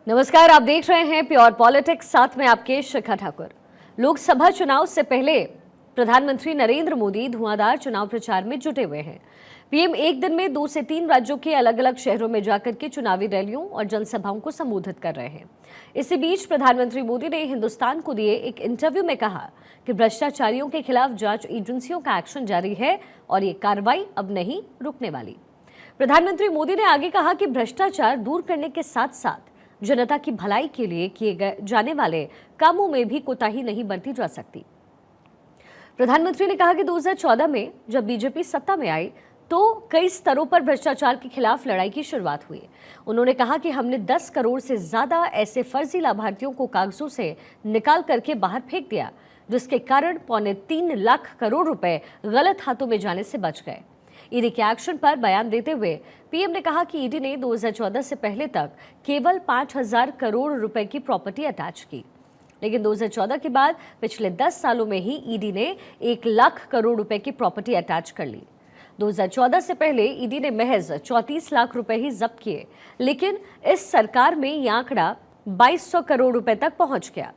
नमस्कार, आप देख रहे हैं प्योर पॉलिटिक्स, साथ में आपके शिखा ठाकुर। लोकसभा चुनाव से पहले प्रधानमंत्री नरेंद्र मोदी धुआंधार चुनाव प्रचार में जुटे हुए हैं। पीएम एक दिन में 2 से 3 राज्यों के अलग अलग शहरों में जाकर के चुनावी रैलियों और जनसभाओं को संबोधित कर रहे हैं। इसी बीच प्रधानमंत्री मोदी ने हिंदुस्तान को दिए एक इंटरव्यू में कहा कि भ्रष्टाचारियों के खिलाफ जांच एजेंसियों का एक्शन जारी है और ये कार्रवाई अब नहीं रुकने वाली। प्रधानमंत्री मोदी ने आगे कहा कि भ्रष्टाचार दूर करने के साथ साथ जनता की भलाई के लिए किए जाने वाले कामों में भी कोताही नहीं बरती जा सकती। प्रधानमंत्री ने कहा कि 2014 में जब बीजेपी सत्ता में आई तो कई स्तरों पर भ्रष्टाचार के खिलाफ लड़ाई की शुरुआत हुई। उन्होंने कहा कि हमने 10 करोड़ से ज्यादा ऐसे फर्जी लाभार्थियों को कागजों से निकाल करके बाहर फेंक दिया, जिसके कारण 3.25 लाख करोड़ रुपए गलत हाथों में जाने से बच गए। ईडी के एक्शन पर बयान देते हुए पीएम ने कहा कि ईडी ने 2014 से पहले तक केवल 5,000 करोड़ रुपए की प्रॉपर्टी अटैच की, लेकिन 2014 के बाद पिछले 10 सालों में ही ईडी ने 1 लाख करोड़ रुपए की प्रॉपर्टी अटैच कर ली। 2014 से पहले ईडी ने महज 34 लाख रुपए ही जब्त किए, लेकिन इस सरकार में यह आंकड़ा 2200 करोड़ रुपए तक पहुंच गया।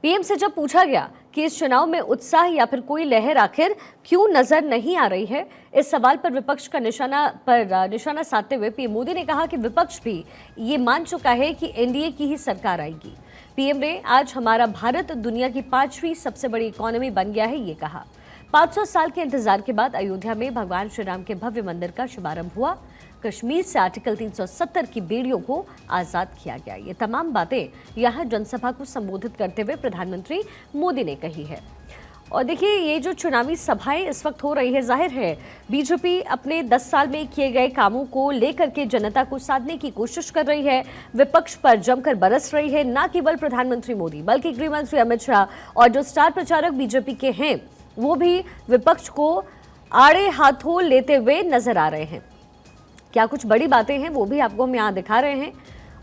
पीएम से जब पूछा गया कि इस चुनाव में उत्साह या फिर कोई लहर आखिर क्यों नजर नहीं आ रही है, इस सवाल पर विपक्ष का निशाना साधते हुए पीएम मोदी ने कहा कि विपक्ष भी ये मान चुका है कि एनडीए की ही सरकार आएगी। पीएम ने आज हमारा भारत दुनिया की 5वीं सबसे बड़ी इकोनॉमी बन गया है ये कहा। 500 साल के इंतजार के बाद अयोध्या में भगवान श्री राम के भव्य मंदिर का शुभारंभ हुआ। कश्मीर से आर्टिकल 370 की बेड़ियों को आजाद किया गया। ये तमाम बातें यहां जनसभा को संबोधित करते हुए प्रधानमंत्री मोदी ने कही है। और देखिए, ये जो चुनावी सभाएं इस वक्त हो रही है, जाहिर है बीजेपी अपने 10 साल में किए गए कामों को लेकर के जनता को साधने की कोशिश कर रही है। विपक्ष पर जमकर बरस रही है। न केवल प्रधानमंत्री मोदी बल्कि गृह मंत्री अमित शाह और जो स्टार प्रचारक बीजेपी के हैं वो भी विपक्ष को आड़े हाथों लेते हुए नजर आ रहे हैं। क्या कुछ बड़ी बातें हैं वो भी आपको हम यहाँ दिखा रहे हैं।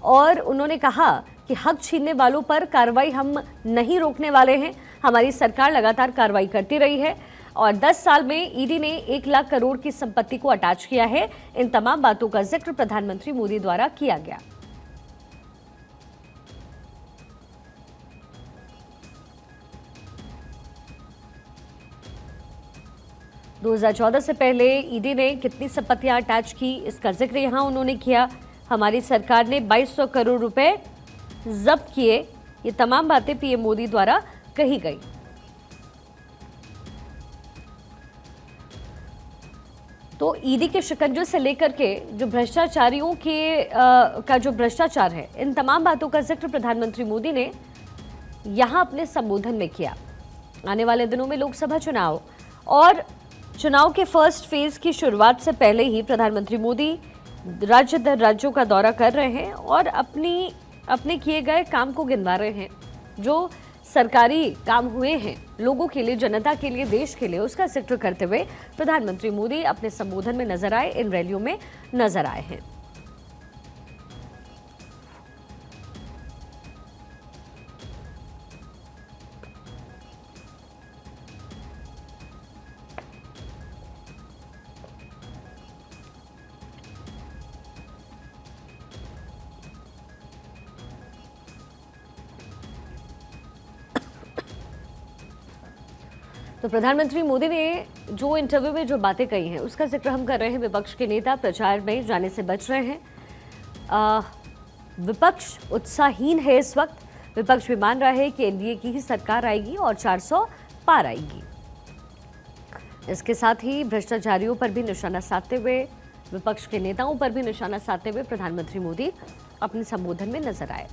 और उन्होंने कहा कि हक छीनने वालों पर कार्रवाई हम नहीं रोकने वाले हैं। हमारी सरकार लगातार कार्रवाई करती रही है और 10 साल में ईडी ने 1 लाख करोड़ की संपत्ति को अटैच किया है। इन तमाम बातों का जिक्र प्रधानमंत्री मोदी द्वारा किया गया। – 2014 से पहले ईडी ने कितनी संपत्तियां अटैच की, इसका जिक्र यहां उन्होंने किया। हमारी सरकार ने 2200 करोड़ रुपए जब्त किए। ये तमाम बातें पीएम मोदी द्वारा कही गई। तो ईडी के शिकंजे से लेकर के जो भ्रष्टाचारियों के का जो भ्रष्टाचार है, इन तमाम बातों का जिक्र प्रधानमंत्री मोदी ने यहां अपने संबोधन में किया। आने वाले दिनों में लोकसभा चुनाव और चुनाव के फर्स्ट फेज की शुरुआत से पहले ही प्रधानमंत्री मोदी राज्य दर राज्यों का दौरा कर रहे हैं और अपने किए गए काम को गिनवा रहे हैं। जो सरकारी काम हुए हैं लोगों के लिए, जनता के लिए, देश के लिए, उसका जिक्र करते हुए प्रधानमंत्री मोदी अपने संबोधन में नजर आए, इन रैलियों में नजर आए हैं। तो प्रधानमंत्री मोदी ने जो इंटरव्यू में जो बातें कही हैं उसका जिक्र हम कर रहे हैं। विपक्ष के नेता प्रचार में जाने से बच रहे हैं। विपक्ष उत्साहहीन है इस वक्त। विपक्ष भी मान रहा है कि एनडीए की ही सरकार आएगी और 400 पार आएगी। इसके साथ ही भ्रष्टाचारियों पर भी निशाना साधते हुए, विपक्ष के नेताओं पर भी निशाना साधते हुए प्रधानमंत्री मोदी अपने संबोधन में नजर आए।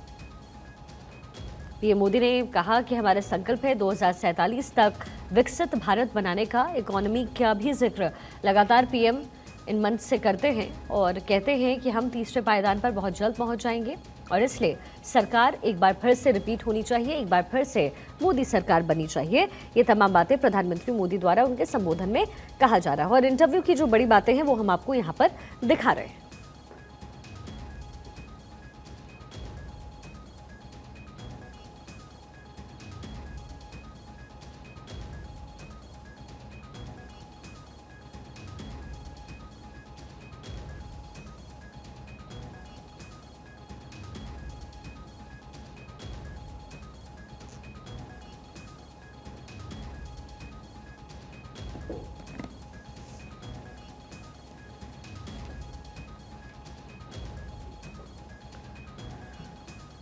पीएम मोदी ने कहा कि हमारा संकल्प है 2047 तक विकसित भारत बनाने का। इकोनॉमी का भी जिक्र लगातार पीएम इन मंच से करते हैं और कहते हैं कि हम तीसरे पायदान पर बहुत जल्द पहुंच जाएंगे और इसलिए सरकार एक बार फिर से रिपीट होनी चाहिए, एक बार फिर से मोदी सरकार बननी चाहिए। ये तमाम बातें प्रधानमंत्री मोदी द्वारा उनके संबोधन में कहा जा रहा है और इंटरव्यू की जो बड़ी बातें हैं वो हम आपको यहाँ पर दिखा रहे हैं।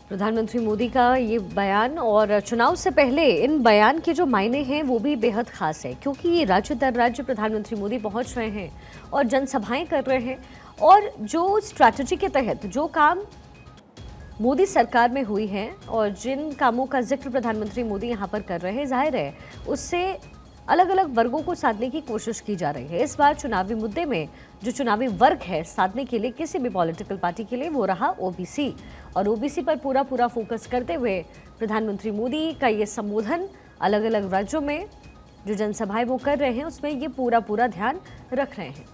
प्रधानमंत्री मोदी का ये बयान और चुनाव से पहले इन बयान के जो मायने हैं वो भी बेहद खास है, क्योंकि ये राज्य दर राज्य प्रधानमंत्री मोदी पहुंच रहे हैं और जनसभाएं कर रहे हैं। और जो स्ट्रैटेजी के तहत जो काम मोदी सरकार में हुई है और जिन कामों का जिक्र प्रधानमंत्री मोदी यहाँ पर कर रहे हैं, जाहिर है उससे अलग अलग वर्गों को साधने की कोशिश की जा रही है। इस बार चुनावी मुद्दे में जो चुनावी वर्ग है साधने के लिए किसी भी पॉलिटिकल पार्टी के लिए वो रहा ओबीसी, और ओबीसी पर पूरा पूरा फोकस करते हुए प्रधानमंत्री मोदी का ये संबोधन अलग अलग राज्यों में जो जनसभाएं वो कर रहे हैं उसमें ये पूरा पूरा ध्यान रख रहे हैं।